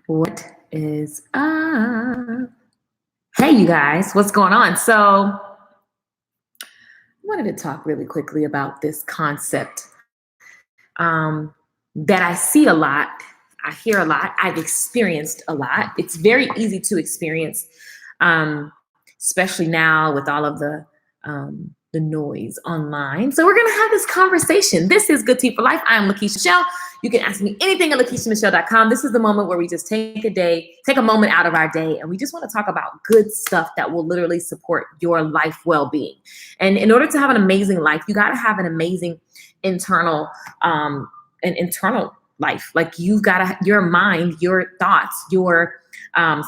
What is up? Hey, you guys, what's going on? So, I wanted to talk really quickly about this concept that I see a lot, I hear a lot, I've experienced a lot. It's very easy to experience, especially now with all of the noise online. So we're gonna have this conversation. This is Good Tea for Life. I am Lakeisha Michelle. You can ask me anything at LakeishaMichelle.com. This is the moment where we just take a moment out of our day, and we just want to talk about good stuff that will literally support your life well-being. And in order to have an amazing life, you got to have an amazing internal an internal life. Like you've got to, your mind, your thoughts, your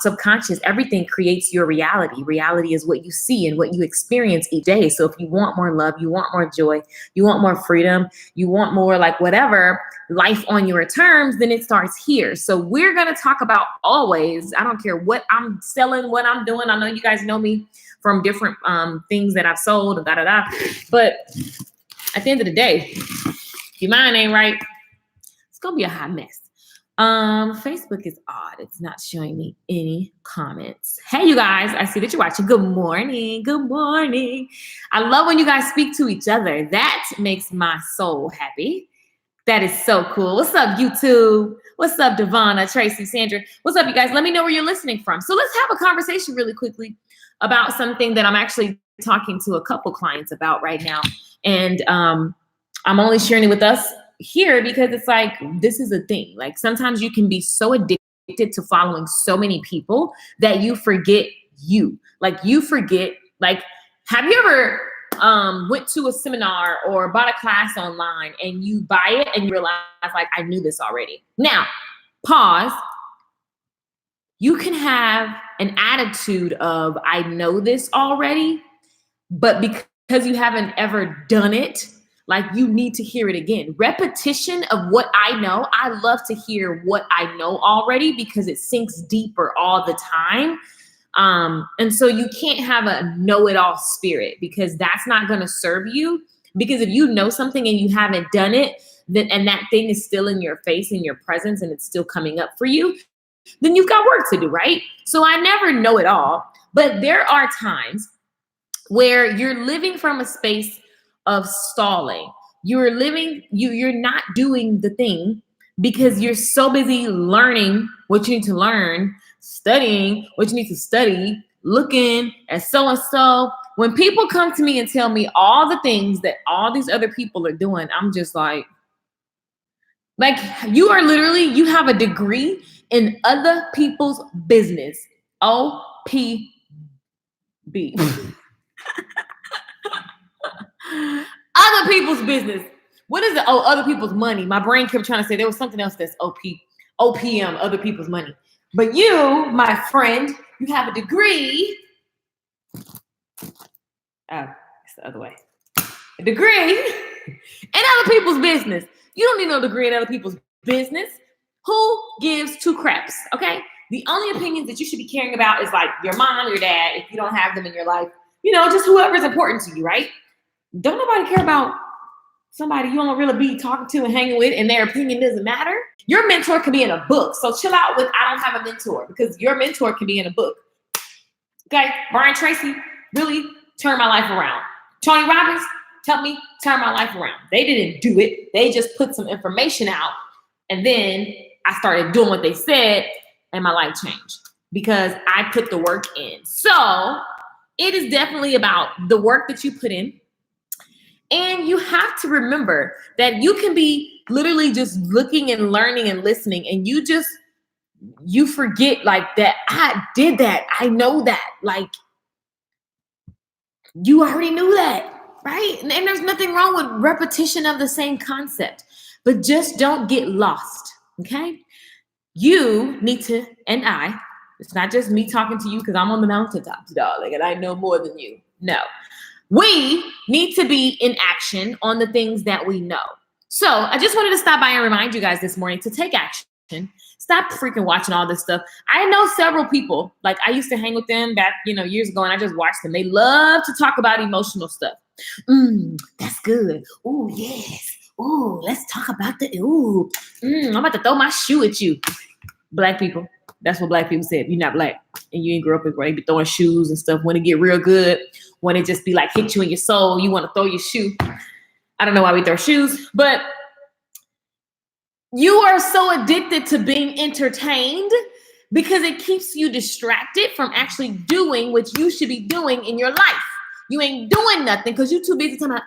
subconscious, everything creates your reality. Reality is what you see and what you experience each day. So if you want more love, you want more joy, you want more freedom, you want more like whatever life on your terms, then it starts here. So we're going to talk about always, I don't care what I'm selling, what I'm doing. I know you guys know me from different things that I've sold and but at the end of the day, if your mind ain't right, it's gonna be a hot mess. Facebook is odd. It's not showing me any comments. Hey, you guys, I see that you're watching. Good morning. Good morning. I love when you guys speak to each other. That makes my soul happy. That is so cool. What's up, YouTube? What's up, Devonna, Tracy, Sandra? What's up, you guys? Let me know where you're listening from. So let's have a conversation really quickly about something that I'm actually talking to a couple clients about right now. And I'm only sharing it with us here because it's like, this is a thing. Like sometimes you can be so addicted to following so many people that you forget you. Like you forget, like, have you ever went to a seminar or bought a class online and you buy it and you realize like, I knew this already. Now, pause. You can have an attitude of, I know this already, but because you haven't ever done it, like you need to hear it again. Repetition of what I know. I love to hear what I know already because it sinks deeper all the time. And so you can't have a know-it-all spirit because that's not going to serve you. Because if you know something and you haven't done it, then and that thing is still in your face, in your presence, and it's still coming up for you, then you've got work to do, right? So I never know it all, but there are times where you're living from a space of stalling. You're not doing the thing because you're so busy learning what you need to learn, studying what you need to study, looking at so-and-so. When people come to me and tell me all the things that all these other people are doing, I'm just like you are literally, you have a degree in other people's business. OPB. Other people's business. What is it? Oh, other people's money. My brain kept trying to say there was something else that's OPM, other people's money. But you, my friend, you have a degree. Oh, it's the other way. A degree in other people's business. You don't need no degree in other people's business. Who gives two craps? Okay. The only opinions that you should be caring about is like your mom, your dad, if you don't have them in your life, just whoever's important to you, right? Don't nobody care about somebody you don't really be talking to and hanging with and their opinion doesn't matter. Your mentor can be in a book. So chill out with I don't have a mentor because your mentor can be in a book. Okay. Brian Tracy really turned my life around. Tony Robbins helped me turn my life around. They didn't do it. They just put some information out. And then I started doing what they said and my life changed because I put the work in. So it is definitely about the work that you put in. And you have to remember that you can be literally just looking and learning and listening and you forget like that. I did that. I know that. Like you already knew that, right? And there's nothing wrong with repetition of the same concept, but just don't get lost, okay? You need to, and it's not just me talking to you because I'm on the mountaintops, darling, and I know more than you. No. We need to be in action on the things that we know. So I just wanted to stop by and remind you guys this morning to take action. Stop freaking watching all this stuff. I know several people, like I used to hang with them back, years ago, and I just watched them. They love to talk about emotional stuff. That's good. Oh, yes. Oh, let's talk about I'm about to throw my shoe at you. Black people. That's what black people say. If you're not black and you ain't grow up with, they be throwing shoes and stuff. When it get real good, when it just be like hit you in your soul, you want to throw your shoe. I don't know why we throw shoes, but you are so addicted to being entertained because it keeps you distracted from actually doing what you should be doing in your life. You ain't doing nothing because you're too busy talking about,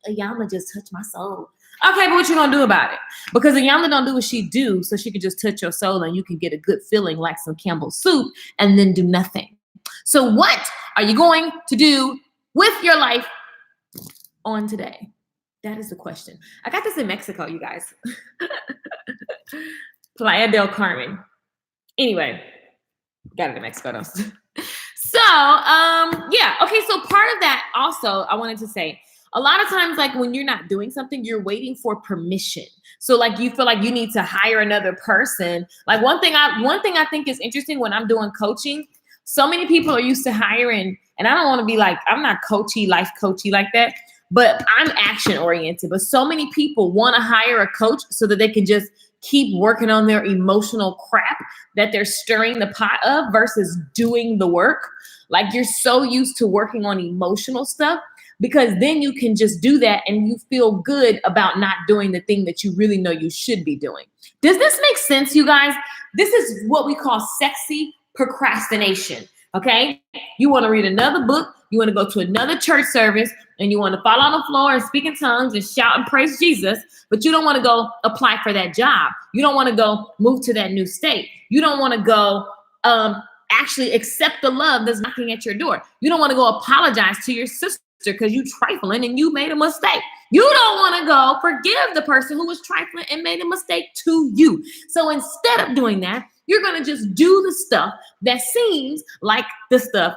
Iyanla just touched my soul. Okay, but what you gonna do about it? Because Iyanla don't do what she do, so she can just touch your soul and you can get a good feeling like some Campbell's soup and then do nothing. So what are you going to do with your life on today? That is the question. I got this in Mexico, you guys. Playa del Carmen. Anyway, got it in Mexico though. So, yeah. Okay, so part of that also, I wanted to say, a lot of times, like when you're not doing something, you're waiting for permission. So like you feel like you need to hire another person. Like one thing I think is interesting when I'm doing coaching, so many people are used to hiring, and I don't want to be like, I'm not life coachy like that, but I'm action oriented. But so many people want to hire a coach so that they can just keep working on their emotional crap that they're stirring the pot of versus doing the work. Like you're so used to working on emotional stuff because then you can just do that and you feel good about not doing the thing that you really know you should be doing. Does this make sense, you guys? This is what we call sexy procrastination. Okay. You want to read another book. You want to go to another church service and you want to fall on the floor and speak in tongues and shout and praise Jesus, but you don't want to go apply for that job. You don't want to go move to that new state. You don't want to go actually accept the love that's knocking at your door. You don't want to go apologize to your sister because you trifling and you made a mistake. You don't want to go forgive the person who was trifling and made a mistake to you. So instead of doing that, you're going to just do the stuff that seems like the stuff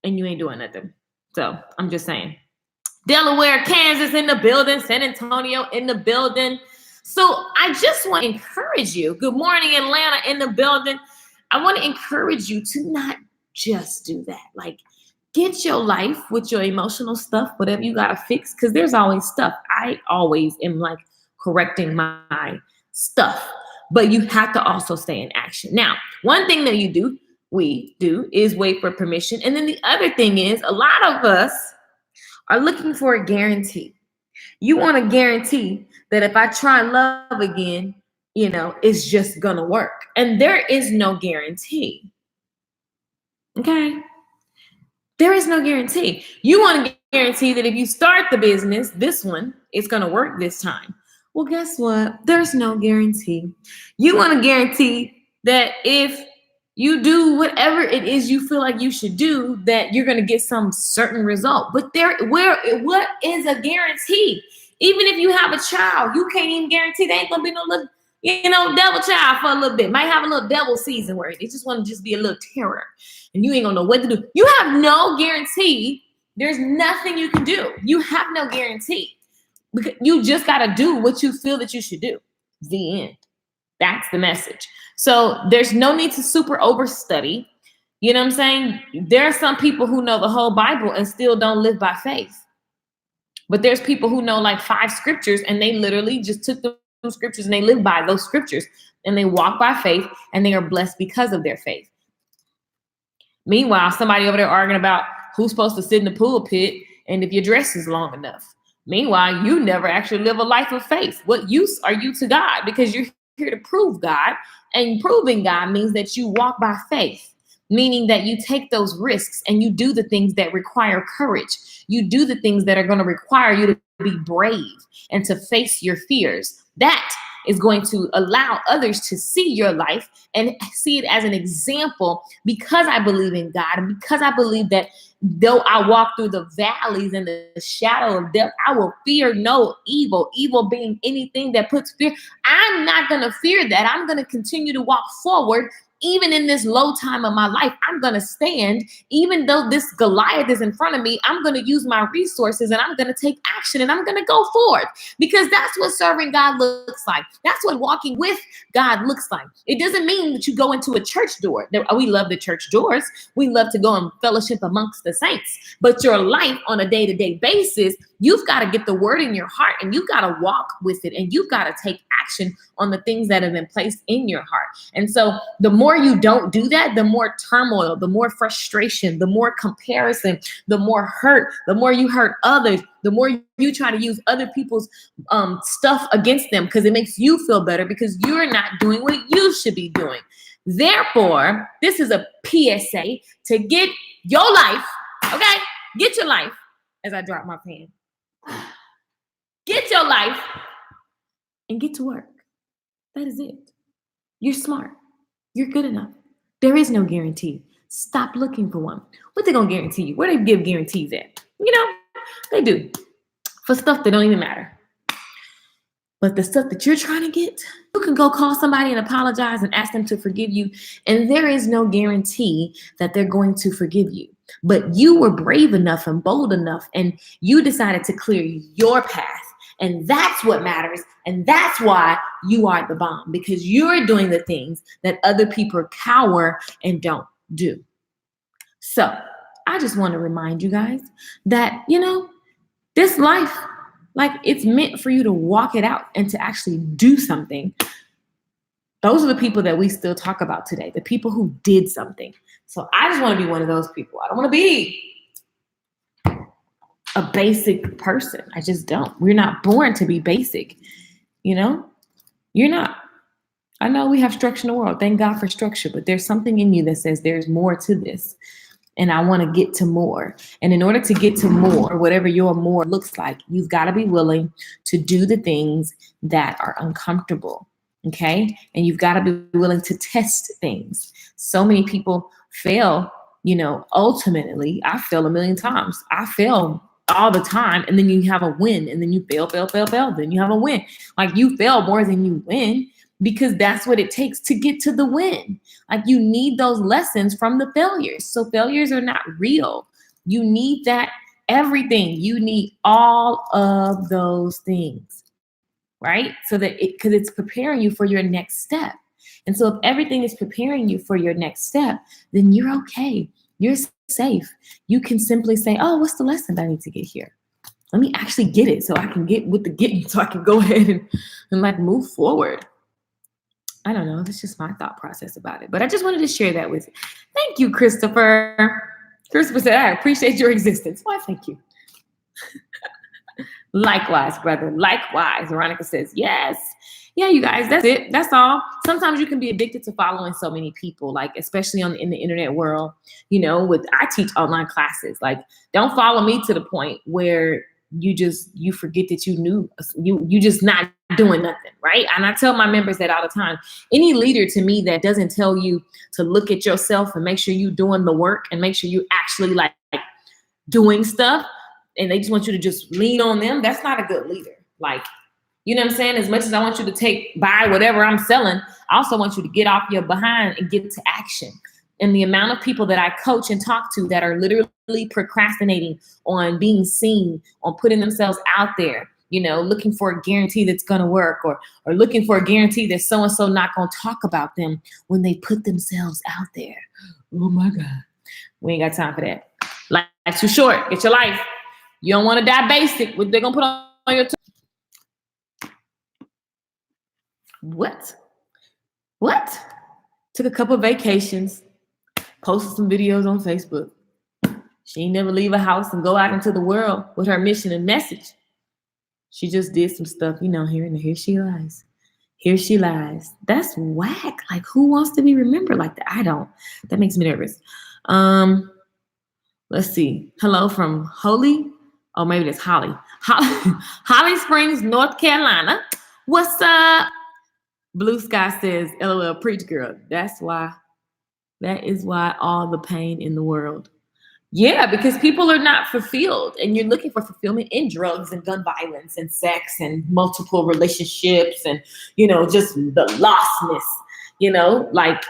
and you ain't doing nothing. So I'm just saying. Delaware, Kansas in the building, San Antonio in the building. So I just want to encourage you. Good morning, Atlanta in the building. I want to encourage you to not just do that. Like get your life with your emotional stuff, whatever you got to fix, because there's always stuff. I always am like correcting my stuff, but you have to also stay in action. Now, one thing that we do is wait for permission. And then the other thing is a lot of us are looking for a guarantee. You want a guarantee that if I try love again, it's just gonna work. And there is no guarantee. Okay? There is no guarantee. You want to guarantee that if you start the business, this one, it's gonna work this time. Well, guess what? There's no guarantee. You want to guarantee that if you do whatever it is you feel like you should do, that you're going to get some certain result. But what is a guarantee? Even if you have a child, you can't even guarantee they ain't going to be no little, devil child for a little bit. Might have a little devil season where they just want to just be a little terror. And you ain't going to know what to do. You have no guarantee. There's nothing you can do. You have no guarantee. Because you just got to do what you feel that you should do. The end. That's the message. So there's no need to super overstudy. You know what I'm saying? There are some people who know the whole Bible and still don't live by faith. But there's people who know like 5 scriptures and they literally just took those scriptures and they live by those scriptures and they walk by faith and they are blessed because of their faith. Meanwhile, somebody over there arguing about who's supposed to sit in the pulpit and if your dress is long enough. Meanwhile, you never actually live a life of faith. What use are you to God? Because you're here to prove God, and proving God means that you walk by faith, meaning that you take those risks and you do the things that require courage. You do the things that are going to require you to be brave and to face your fears. That is going to allow others to see your life and see it as an example, because I believe in God and because I believe that though I walk through the valleys and the shadow of death, I will fear no evil. Evil being anything that puts fear. I'm not going to fear that. I'm going to continue to walk forward. Even in this low time of my life, I'm going to stand. Even though this Goliath is in front of me, I'm going to use my resources and I'm going to take action and I'm going to go forward, because that's what serving God looks like. That's what walking with God looks like. It doesn't mean that you go into a church door. We love the church doors. We love to go and fellowship amongst the saints. But your life on a day-to-day basis, you've got to get the word in your heart and you've got to walk with it and you've got to take action on the things that have been placed in your heart. And so the more you don't do that, the more turmoil, the more frustration, the more comparison, the more hurt, the more you hurt others, the more you try to use other people's stuff against them because it makes you feel better because you're not doing what you should be doing. Therefore, this is a PSA to get your life, okay? Get your life, as I drop my pen. Get your life and get to work. That is it. You're smart. You're good enough. There is no guarantee. Stop looking for one. What they gonna guarantee you? Where they give guarantees at? You know, they do. For stuff that don't even matter. But the stuff that you're trying to get, you can go call somebody and apologize and ask them to forgive you. And there is no guarantee that they're going to forgive you. But you were brave enough and bold enough, and you decided to clear your path. And that's what matters. And that's why you are the bomb, because you're doing the things that other people cower and don't do. So I just want to remind you guys that, you know, this life, like, it's meant for you to walk it out and to actually do something. Those are the people that we still talk about today, the people who did something. So I just want to be one of those people. I don't want to be a basic person. I just don't. We're not born to be basic. You know, you're not. I know we have structure in the world. Thank God for structure. But there's something in you that says there's more to this. And I want to get to more. And in order to get to more, whatever your more looks like, you've got to be willing to do the things that are uncomfortable. Okay. And you've got to be willing to test things. So many people fail, you know, ultimately. I fail a million times. I fail all the time. And then you have a win. And then you fail. Then you have a win. Like, you fail more than you win, because that's what it takes to get to the win. Like, you need those lessons from the failures. So failures are not real. You need that everything. You need all of those things, right? So that because it's preparing you for your next step. And so if everything is preparing you for your next step, then you're okay. You're safe. You can simply say, oh, what's the lesson that I need to get here? Let me actually get it so I can get with the getting, so I can go ahead and like move forward. I don't know. That's just my thought process about it. But I just wanted to share that with you. Thank you, Christopher. Christopher said, I appreciate your existence. Why, thank you. Likewise, brother. Likewise. Veronica says, yes. Yeah, you guys, that's it. That's all. Sometimes you can be addicted to following so many people, like especially in the internet world. You know, I teach online classes. Like, don't follow me to the point where you forget that you just not doing nothing, right? And I tell my members that all the time. Any leader to me that doesn't tell you to look at yourself and make sure you're doing the work and make sure you actually like doing stuff, and they just want you to just lean on them, that's not a good leader. Like, you know what I'm saying? As much as I want you to buy whatever I'm selling, I also want you to get off your behind and get to action. And the amount of people that I coach and talk to that are literally procrastinating on being seen, on putting themselves out there, you know, looking for a guarantee that's going to work, or looking for a guarantee that so-and-so not going to talk about them when they put themselves out there. Oh my God. We ain't got time for that. Life's too short. Get your life. You don't want to die basic. What they're going to put on your What? Took a couple of vacations, posted some videos on Facebook. She ain't never leave a house and go out into the world with her mission and message. She just did some stuff, you know, here she lies. Here she lies. That's whack. Like, who wants to be remembered like that? I don't. That makes me nervous. Let's see. Hello from Holly. Oh, maybe that's Holly. Holly Springs, North Carolina. What's up? Blue Sky says, LOL, preach, girl. That is why all the pain in the world. Yeah, because people are not fulfilled, and you're looking for fulfillment in drugs and gun violence and sex and multiple relationships and, you know, just the lostness, you know, like,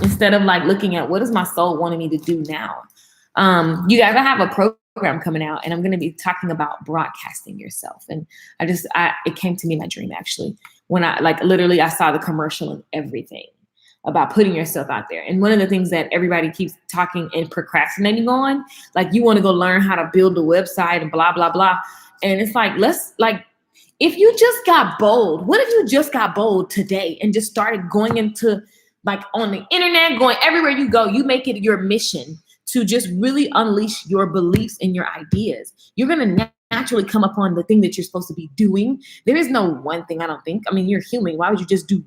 instead of like looking at what is my soul wanting me to do now. You guys, I have a program coming out, and I'm going to be talking about broadcasting yourself. And it came to me in my dream, actually, when I saw the commercial and everything about putting yourself out there. And one of the things that everybody keeps talking and procrastinating on, like, you want to go learn how to build a website and blah, blah, blah. And it's like, if you just got bold, what if you just got bold today and just started going into like on the internet, going everywhere you go, you make it your mission to just really unleash your beliefs and your ideas. You're going to naturally come upon the thing that you're supposed to be doing. There is no one thing, I don't think. I mean, you're human. Why would you just do?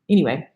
Anyway,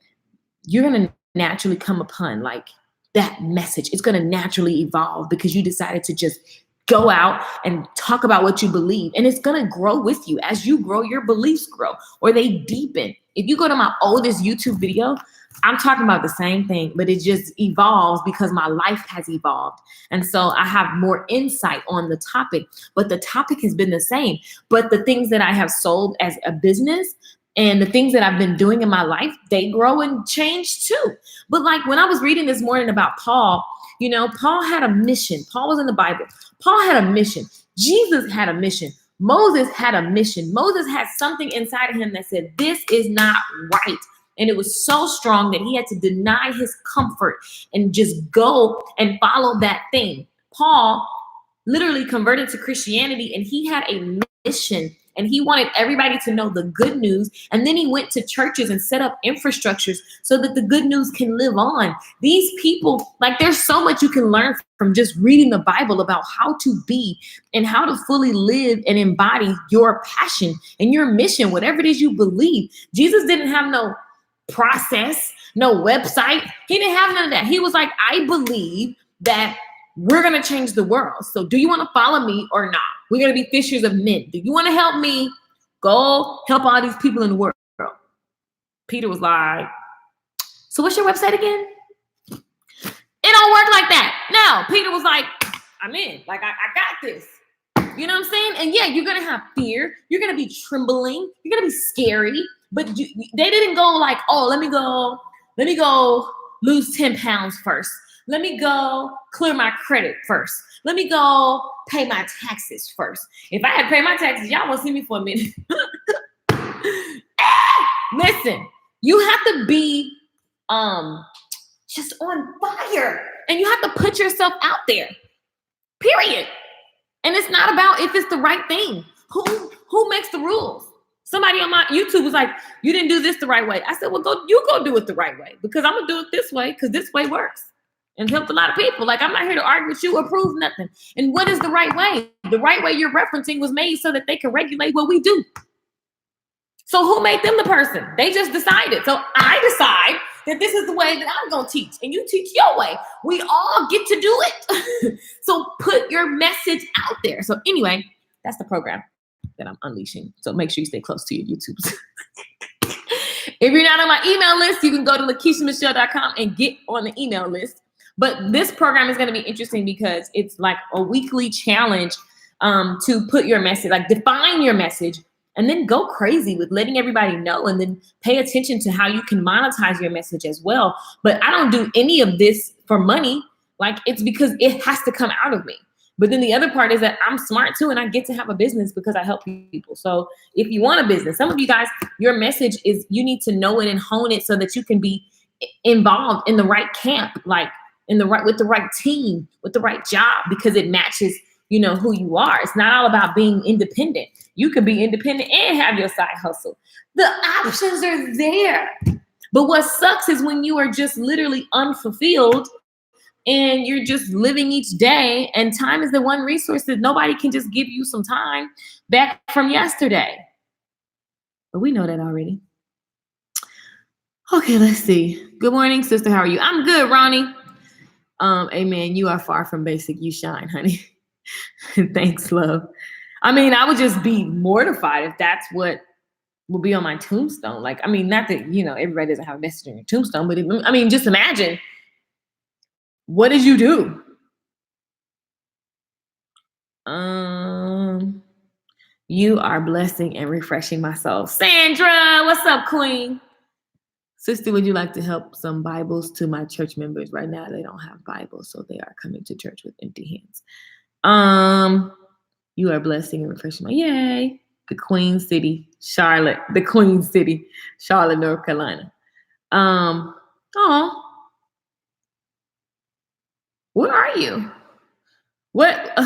you're going to naturally come upon like that message. It's going to naturally evolve because you decided to just go out and talk about what you believe. And it's going to grow with you. As you grow, your beliefs grow or they deepen. If you go to my oldest YouTube video, I'm talking about the same thing, but it just evolves because my life has evolved. And so I have more insight on the topic, but the topic has been the same. But the things that I have sold as a business and the things that I've been doing in my life, they grow and change too. But like when I was reading this morning about Paul, you know, Paul had a mission. Paul was in the Bible. Paul had a mission. Jesus had a mission. Moses had a mission. Moses had something inside of him that said, this is not right. And it was so strong that he had to deny his comfort and just go and follow that thing. Paul literally converted to Christianity and he had a mission and he wanted everybody to know the good news. And then he went to churches and set up infrastructures so that the good news can live on. These people, like there's so much you can learn from just reading the Bible about how to be and how to fully live and embody your passion and your mission, whatever it is you believe. Jesus didn't have no process, no website. He didn't have none of that. He was like, I believe that we're going to change the world. So do you want to follow me or not? We're going to be fishers of men. Do you want to help me? Go help all these people in the world. Peter was like, so what's your website again? It don't work like that. No, Peter was like, I'm in. Like, I got this. You know what I'm saying? And yeah, you're going to have fear. You're going to be trembling. You're going to be scary. But they didn't go like, oh, let me go lose 10 pounds first. Let me go clear my credit first. Let me go pay my taxes first. If I had to pay my taxes, y'all won't see me for a minute. Listen, you have to be just on fire. And you have to put yourself out there. Period. And it's not about if it's the right thing. Who makes the rules? Somebody on my YouTube was like, you didn't do this the right way. I said, well, you go do it the right way because I'm going to do it this way because this way works and helped a lot of people. Like, I'm not here to argue with you or prove nothing. And what is the right way? The right way you're referencing was made so that they can regulate what we do. So who made them the person? They just decided. So I decide that this is the way that I'm going to teach and you teach your way. We all get to do it. So put your message out there. So anyway, that's the program that I'm unleashing. So make sure you stay close to your YouTubes. If you're not on my email list, you can go to LakeishaMichelle.com and get on the email list. But this program is going to be interesting because it's like a weekly challenge to put your message, like define your message, and then go crazy with letting everybody know and then pay attention to how you can monetize your message as well. But I don't do any of this for money. Like, it's because it has to come out of me. But then the other part is that I'm smart too, and I get to have a business because I help people. So if you want a business, some of you guys, your message is you need to know it and hone it so that you can be involved in the right camp, like with the right team, with the right job, because it matches, you know, who you are. It's not all about being independent. You can be independent and have your side hustle. The options are there. But what sucks is when you are just literally unfulfilled and you're just living each day, and time is the one resource that nobody can just give you some time back from yesterday. But we know that already. Okay, let's see. Good morning, sister. How are you? I'm good, Ronnie. Amen. You are far from basic. You shine, honey. Thanks, love. I mean, I would just be mortified if that's what will be on my tombstone. Like, I mean, not that, you know, everybody doesn't have a message on your tombstone, but I mean, just imagine, what did you do? You are blessing and refreshing my soul. Sandra, what's up, queen? Sister, would you like to help some Bibles to my church members? Right now, they don't have Bibles, so they are coming to church with empty hands. You are blessing and refreshing my, yay. The Queen City, Charlotte, North Carolina. Where are you? What?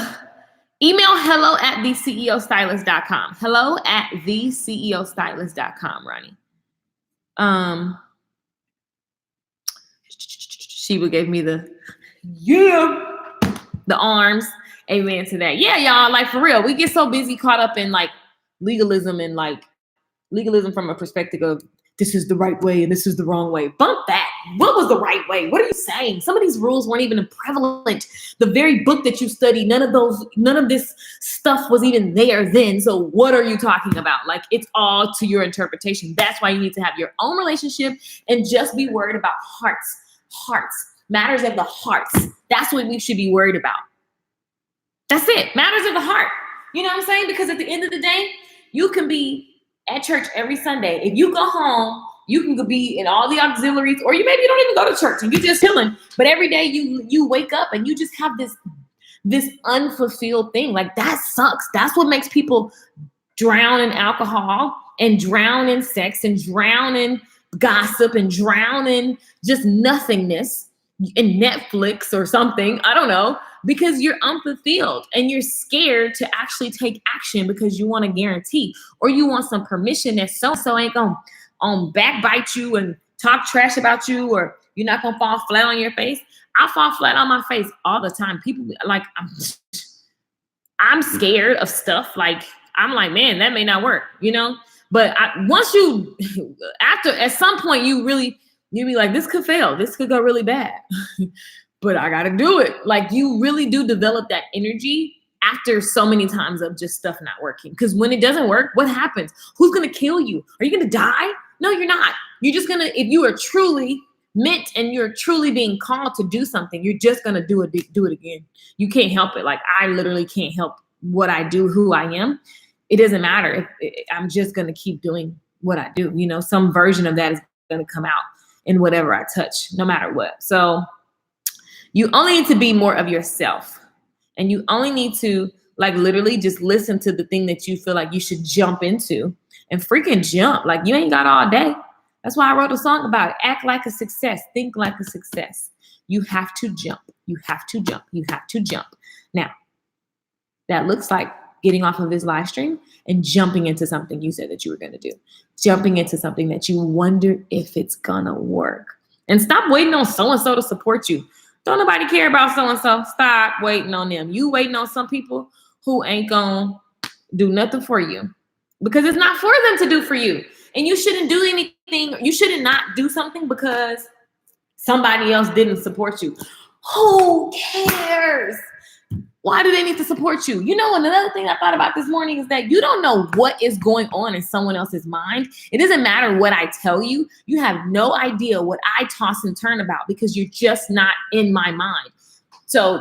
Email hello@theceostylist.com. Hello@theceostylist.com, Ronnie. Sheba gave me the arms. Amen to that. Yeah, y'all, like for real. We get so busy caught up in like legalism and like legalism from a perspective of this is the right way and this is the wrong way. Bump that. What was the right way? What are you saying? Some of these rules weren't even prevalent. The very book that you study, none of this stuff was even there then. So what are you talking about? Like, it's all to your interpretation. That's why you need to have your own relationship and just be worried about matters of the hearts. That's what we should be worried about. That's it. Matters of the heart. You know what I'm saying? Because at the end of the day, you can be at church every Sunday. If you go home, you can be in all the auxiliaries, or maybe you don't even go to church and you're just chilling. But every day you wake up and you just have this unfulfilled thing. Like, that sucks. That's what makes people drown in alcohol and drown in sex and drown in gossip and drown in just nothingness in Netflix or something. I don't know. Because you're unfulfilled and you're scared to actually take action because you want a guarantee or you want some permission that so-and-so ain't gonna backbite you and talk trash about you, or you're not gonna fall flat on your face. I fall flat on my face all the time. People like, I'm scared of stuff. Like, I'm like, man, that may not work, But at some point, you be like, this could fail. This could go really bad. But I got to do it. Like, you really do develop that energy after so many times of just stuff not working. Because when it doesn't work, what happens? Who's going to kill you? Are you going to die? No, you're not. You're just going to, if you are truly meant and you're truly being called to do something, you're just going to do it again. You can't help it. Like, I literally can't help what I do, who I am. It doesn't matter. I'm just going to keep doing what I do. Some version of that is going to come out in whatever I touch, no matter what. So you only need to be more of yourself, and you only need to like literally just listen to the thing that you feel like you should jump into and freaking jump. Like, you ain't got all day. That's why I wrote a song about it. Act like a success. Think like a success. You have to jump. You have to jump. You have to jump. Now, that looks like getting off of this live stream and jumping into something you said that you were going to do. Jumping into something that you wonder if it's going to work. And stop waiting on so-and-so to support you. Don't nobody care about so-and-so. Stop waiting on them. You waiting on some people who ain't gonna do nothing for you because it's not for them to do for you. And you shouldn't do anything. You shouldn't not do something because somebody else didn't support you. Who cares? Why do they need to support you? Another thing I thought about this morning is that you don't know what is going on in someone else's mind. It doesn't matter what I tell you. You have no idea what I toss and turn about because you're just not in my mind. So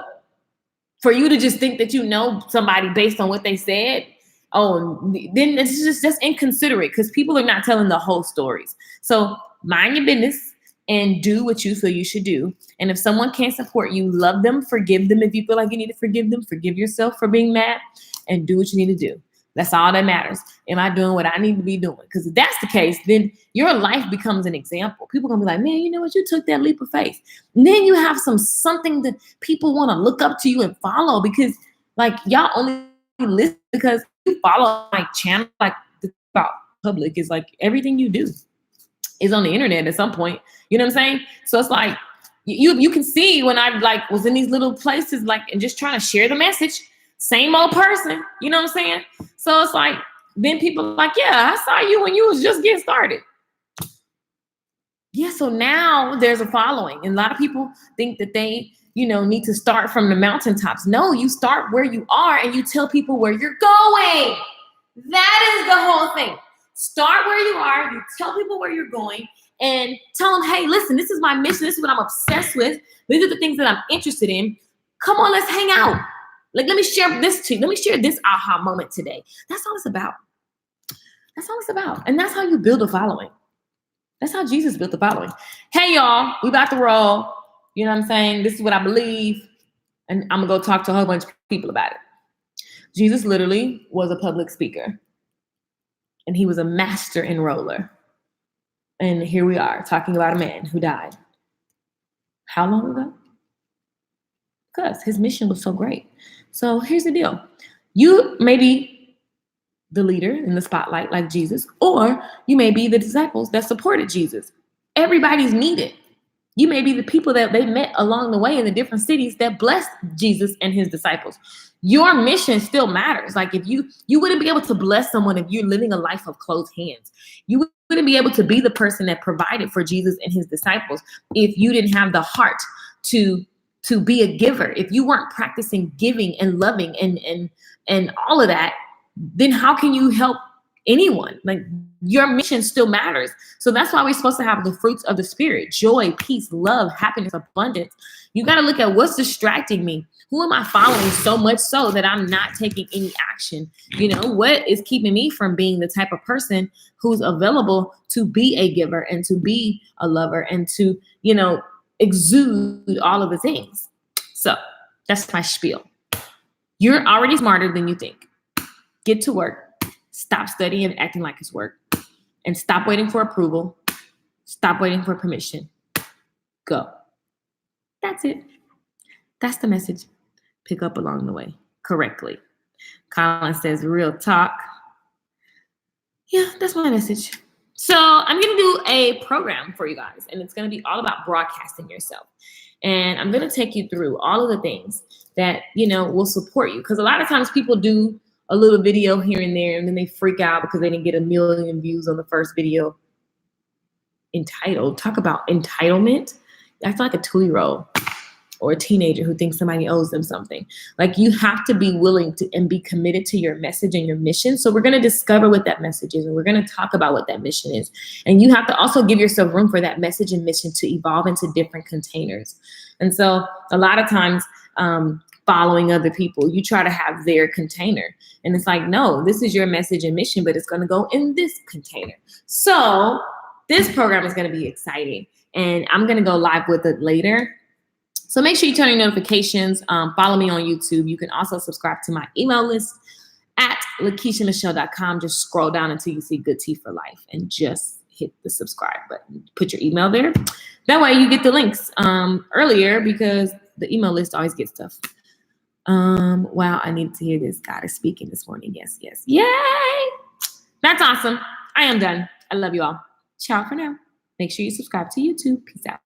for you to just think that you know somebody based on what they said, then it's just inconsiderate because people are not telling the whole stories. So mind your business and do what you feel you should do. And if someone can't support you, love them, forgive them. If you feel like you need to forgive them, forgive yourself for being mad and do what you need to do. That's all that matters. Am I doing what I need to be doing? Because if that's the case, then your life becomes an example. People are going to be like, man, you know what? You took that leap of faith. And then you have something that people want to look up to you and follow because like y'all only listen because you follow my channel. Like the thing about public is like everything you do is on the internet at some point. You know what I'm saying? So it's like you can see when I like was in these little places like and just trying to share the message, same old person, you know what I'm saying? So it's like then people are like, yeah, I saw you when you was just getting started. Yeah, so now there's a following. And a lot of people think that they, need to start from the mountaintops. No, you start where you are and you tell people where you're going. That is the whole thing. Start where you are, you tell people where you're going, and tell them, hey, listen, this is my mission. This is what I'm obsessed with. These are the things that I'm interested in. Come on, let's hang out. Like, let me share this to you. Let me share this aha moment today. That's all it's about. That's all it's about. And that's how you build a following. That's how Jesus built the following. Hey, y'all, we about to roll. You know what I'm saying? This is what I believe. And I'm going to go talk to a whole bunch of people about it. Jesus literally was a public speaker. And he was a master enroller. And here we are talking about a man who died. How long ago? A because his mission was so great. So here's the deal. You may be the leader in the spotlight like Jesus, or you may be the disciples that supported Jesus. Everybody's needed. You may be the people that they met along the way in the different cities that blessed Jesus and his disciples. Your mission still matters. Like if you wouldn't be able to bless someone if you're living a life of closed hands. You wouldn't be able to be the person that provided for Jesus and his disciples if you didn't have the heart to be a giver. If you weren't practicing giving and loving and all of that, then how can you help anyone? Like your mission still matters. So that's why we're supposed to have the fruits of the spirit: joy, peace, love, happiness, abundance. You got to look at what's distracting me. Who am I following so much so that I'm not taking any action? You know, what is keeping me from being the type of person who's available to be a giver and to be a lover and to, you know, exude all of the things? So that's my spiel. You're already smarter than you think. Get to work. Stop studying and acting like it's work. And stop waiting for approval. Stop waiting for permission. Go. That's it. That's the message. Pick up along the way correctly. Colin says, real talk. Yeah, that's my message. So I'm going to do a program for you guys, and it's going to be all about broadcasting yourself. And I'm going to take you through all of the things that, you know, will support you. Because a lot of times people do a little video here and there, and then they freak out because they didn't get 1 million views on the first video. Entitled. Talk about entitlement. That's like a 2-year-old or a teenager who thinks somebody owes them something. Like you have to be willing to and be committed to your message and your mission. So we're going to discover what that message is, and we're going to talk about what that mission is. And you have to also give yourself room for that message and mission to evolve into different containers. And so a lot of times, following other people, you try to have their container, and it's like, no, this is your message and mission, but it's going to go in this container. So this program is going to be exciting, and I'm going to go live with it later. So make sure you turn on your notifications. Follow me on YouTube. You can also subscribe to my email list at LaKeishaMichelle.com. Just scroll down until you see Good Tea for Life and just hit the subscribe button. Put your email there. That way you get the links earlier, because the email list always gets stuff. Wow, I needed to hear this. God is speaking this morning. Yes, yes. Yay! That's awesome. I am done. I love you all. Ciao for now. Make sure you subscribe to YouTube. Peace out.